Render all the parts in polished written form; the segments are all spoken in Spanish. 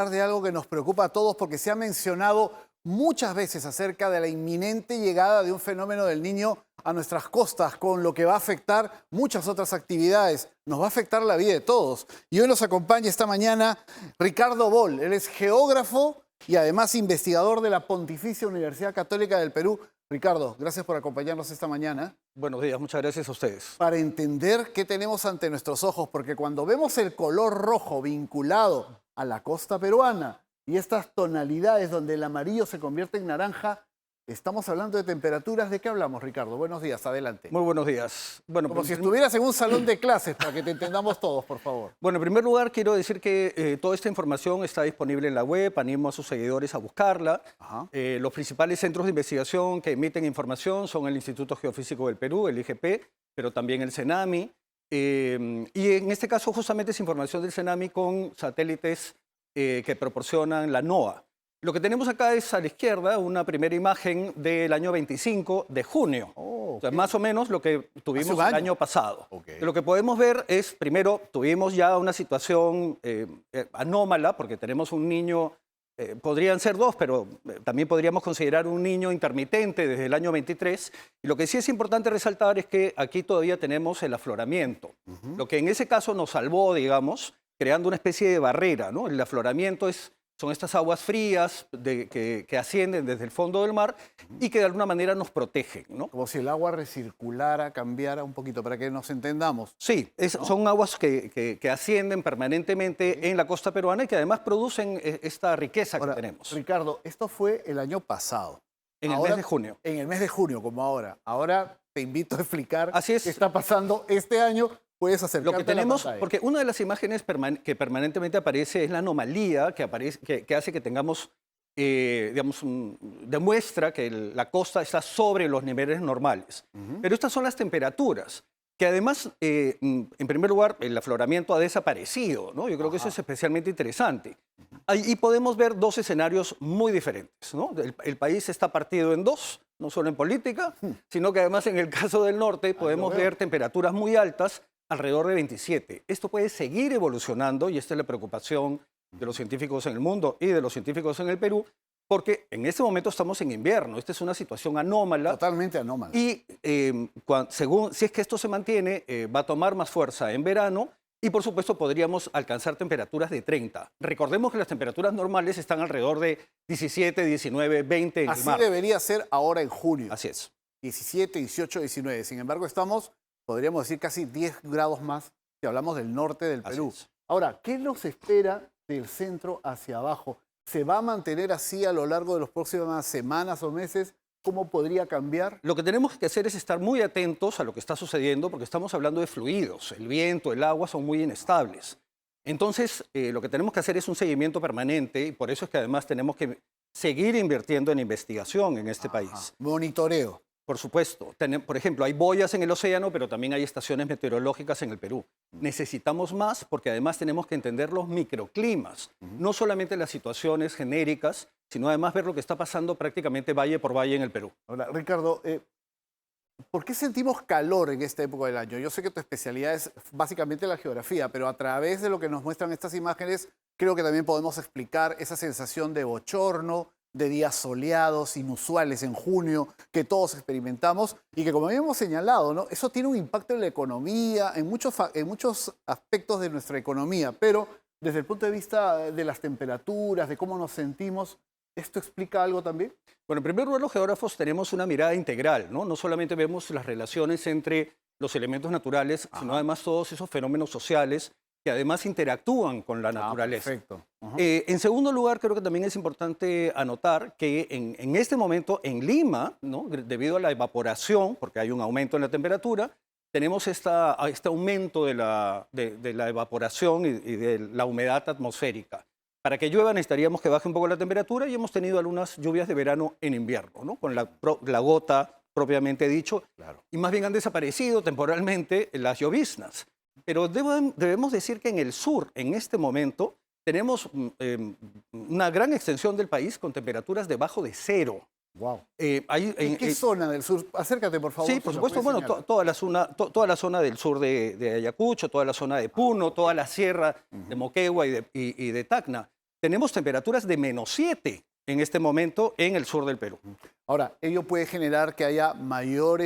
hablar de algo que nos preocupa a todos porque se ha mencionado muchas veces acerca de la inminente llegada de un fenómeno del Niño a nuestras costas, con lo que va a afectar muchas otras actividades. Nos va a afectar la vida de todos. Y hoy nos acompaña esta mañana Ricardo Boll. Él es geógrafo y además investigador de la Pontificia Universidad Católica del Perú. Ricardo, gracias por acompañarnos esta mañana. Buenos días, muchas gracias a ustedes. Para entender qué tenemos ante nuestros ojos, porque cuando vemos el color rojo vinculado a la costa peruana y estas tonalidades donde el amarillo se convierte en naranja, estamos hablando de temperaturas. ¿De qué hablamos, Ricardo? Buenos días, adelante. Muy buenos días. Bueno, Como si estuvieras en un salón de clases, para que te entendamos todos, por favor. Bueno, en primer lugar quiero decir que toda esta información está disponible en la web, animo a sus seguidores a buscarla. Los principales centros de investigación que emiten información son el Instituto Geofísico del Perú, el IGP, pero también el CENAMI. Y en este caso justamente es información del CENAMI con satélites que proporcionan la NOAA. Lo que tenemos acá es a la izquierda una primera imagen del año 25 de junio. O sea, más o menos lo que tuvimos el año pasado. Lo que podemos ver es, primero, tuvimos ya una situación anómala, porque tenemos un niño, podrían ser dos, pero también podríamos considerar un niño intermitente desde el año 23. Y lo que sí es importante resaltar es que aquí todavía tenemos el afloramiento. Lo que en ese caso nos salvó, digamos, creando una especie de barrera, ¿no? El afloramiento son estas aguas frías que ascienden desde el fondo del mar y que de alguna manera nos protegen, ¿no? Como si el agua recirculara, cambiara un poquito, para que nos entendamos. Sí, ¿no? Son aguas que ascienden permanentemente en la costa peruana y que además producen esta riqueza que tenemos. Ricardo, esto fue el año pasado. En el mes de junio. En el mes de junio, como ahora. Ahora te invito a explicar qué está pasando este año. Puedes acercarte lo que tenemos, a la pantalla. porque una de las imágenes que permanentemente aparece es la anomalía que hace que tengamos, digamos, demuestra que la costa está sobre los niveles normales. Pero estas son las temperaturas, que además, en primer lugar, el afloramiento ha desaparecido, ¿no? Yo creo que eso es especialmente interesante. Ahí podemos ver dos escenarios muy diferentes, ¿no? El país está partido en dos, no solo en política, sino que además en el caso del norte podemos ver temperaturas muy altas, alrededor de 27. Esto puede seguir evolucionando y esta es la preocupación de los científicos en el mundo y de los científicos en el Perú, porque en este momento estamos en invierno. Esta es una situación anómala. Totalmente anómala. Y si es que esto se mantiene, va a tomar más fuerza en verano y por supuesto podríamos alcanzar temperaturas de 30. Recordemos que las temperaturas normales están alrededor de 17, 19, 20 en el mar. Así debería ser ahora en junio. Así es. 17, 18, 19. Sin embargo, estamos, podríamos decir, casi 10 grados más si hablamos del norte del Perú. Ahora, ¿qué nos espera del centro hacia abajo? ¿Se va a mantener así a lo largo de las próximas semanas o meses? ¿Cómo podría cambiar? Lo que tenemos que hacer es estar muy atentos a lo que está sucediendo porque estamos hablando de fluidos. El viento, el agua son muy inestables. Entonces, lo que tenemos que hacer es un seguimiento permanente y por eso es que además tenemos que seguir invirtiendo en investigación en este país. Monitoreo. Por supuesto. Por ejemplo, hay boyas en el océano, pero también hay estaciones meteorológicas en el Perú. Necesitamos más porque además tenemos que entender los microclimas, no solamente las situaciones genéricas, sino además ver lo que está pasando prácticamente valle por valle en el Perú. Ahora, Ricardo, ¿por qué sentimos calor en esta época del año? Yo sé que tu especialidad es básicamente la geografía, pero a través de lo que nos muestran estas imágenes, creo que también podemos explicar esa sensación de bochorno, de días soleados, inusuales en junio, que todos experimentamos y que, como habíamos señalado, ¿no? Eso tiene un impacto en la economía, en muchos aspectos de nuestra economía, pero desde el punto de vista de las temperaturas, de cómo nos sentimos, ¿esto explica algo también? Bueno, en primer lugar, los geógrafos tenemos una mirada integral, ¿no? No solamente vemos las relaciones entre los elementos naturales, sino además todos esos fenómenos sociales que además interactúan con la naturaleza. Perfecto. En segundo lugar, creo que también es importante anotar que en este momento en Lima, ¿no? Debido a la evaporación, porque hay un aumento en la temperatura, tenemos este aumento de la evaporación y de la humedad atmosférica. Para que llueva necesitaríamos que baje un poco la temperatura y hemos tenido algunas lluvias de verano en invierno, ¿no? Con la gota propiamente dicho, y más bien han desaparecido temporalmente las lloviznas. Pero debemos decir que en el sur, en este momento, tenemos una gran extensión del país con temperaturas debajo de cero. Wow. ¿En qué zona del sur? Acércate, por favor. Sí, por supuesto. Bueno, toda la zona del sur de Ayacucho, toda la zona de Puno, toda la sierra de Moquegua y de Tacna. tenemos temperaturas de -7 en este momento en el sur del Perú. Ahora, ello puede generar que haya mayor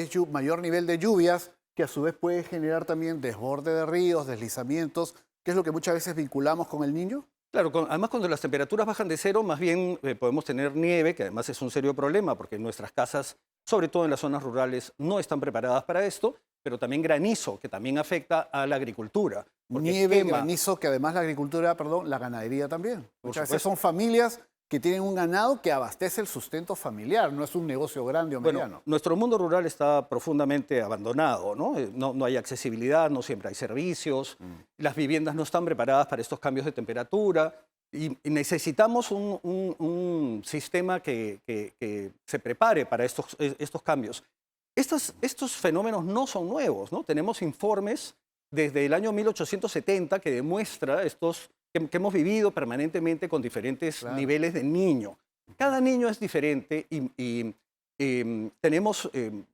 nivel de lluvias, que a su vez puede generar también desborde de ríos, deslizamientos, que es lo que muchas veces vinculamos con el Niño. Claro, además cuando las temperaturas bajan de cero, más bien podemos tener nieve, que además es un serio problema porque nuestras casas, sobre todo en las zonas rurales, no están preparadas para esto, pero también granizo, que también afecta a la agricultura. Nieve, granizo, que además la agricultura, perdón, la ganadería también. Muchas veces son familias que tienen un ganado que abastece el sustento familiar, no es un negocio grande o mediano. Bueno, nuestro mundo rural está profundamente abandonado, ¿no? No hay accesibilidad, no siempre hay servicios, las viviendas no están preparadas para estos cambios de temperatura y necesitamos un sistema que se prepare para estos cambios. Estos fenómenos no son nuevos, ¿no? Tenemos informes desde el año 1870 que demuestra que hemos vivido permanentemente con diferentes niveles de niño. Cada niño es diferente y tenemos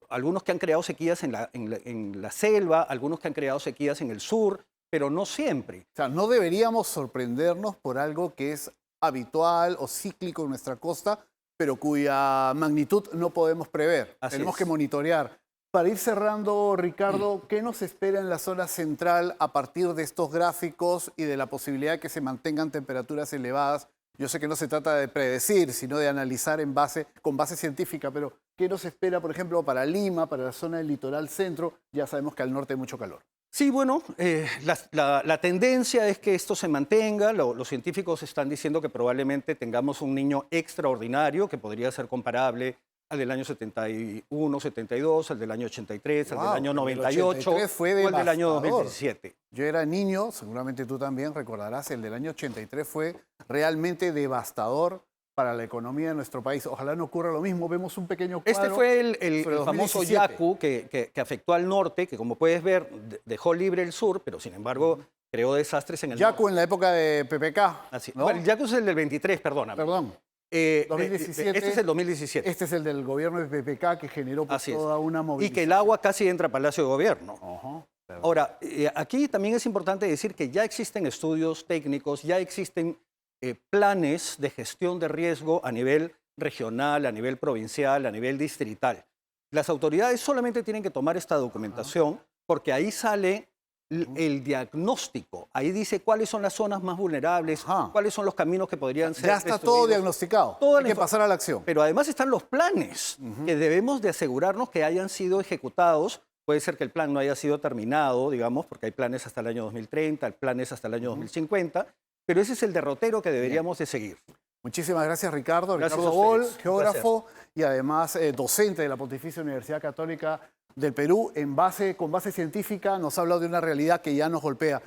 algunos que han creado sequías en la selva, algunos que han creado sequías en el sur, pero no siempre. O sea, no deberíamos sorprendernos por algo que es habitual o cíclico en nuestra costa, pero cuya magnitud no podemos prever. Tenemos que monitorear. Para ir cerrando, Ricardo, ¿qué nos espera en la zona central a partir de estos gráficos y de la posibilidad de que se mantengan temperaturas elevadas? Yo sé que no se trata de predecir, sino de analizar con base científica, pero ¿qué nos espera, por ejemplo, para Lima, para la zona del litoral centro? Ya sabemos que al norte hay mucho calor. Sí, bueno, la tendencia es que esto se mantenga. Los científicos están diciendo que probablemente tengamos un niño extraordinario que podría ser comparable al del año 71, 72, al del año 83, al del año 98 o al del año 2017. Yo era niño, seguramente tú también recordarás, el del año 83 fue realmente devastador para la economía de nuestro país. Ojalá no ocurra lo mismo. Vemos un pequeño cuadro. Este fue el famoso Yaku que afectó al norte, que como puedes ver dejó libre el sur, pero sin embargo creó desastres en el norte. Yaku en la época de PPK. Así, ¿no? Bueno, el Yaku es el del 23, perdóname. Perdón. 2017, este es el 2017. Este es el del gobierno de PPK que generó toda una movilización. Y que el agua casi entra a Palacio de Gobierno. Ahora, aquí también es importante decir que ya existen estudios técnicos, ya existen planes de gestión de riesgo a nivel regional, a nivel provincial, a nivel distrital. Las autoridades solamente tienen que tomar esta documentación porque ahí sale el diagnóstico. Ahí dice cuáles son las zonas más vulnerables, cuáles son los caminos que podrían ser ya está todo diagnosticado. Hay que pasar a la acción. Pero además están los planes que debemos de asegurarnos que hayan sido ejecutados. Puede ser que el plan no haya sido terminado, digamos, porque hay planes hasta el año 2030, hay planes hasta el año 2050, pero ese es el derrotero que deberíamos de seguir. Muchísimas gracias, Ricardo. Gracias Ricardo Boll, geógrafo y además docente de la Pontificia Universidad Católica del Perú, con base científica, nos ha hablado de una realidad que ya nos golpea.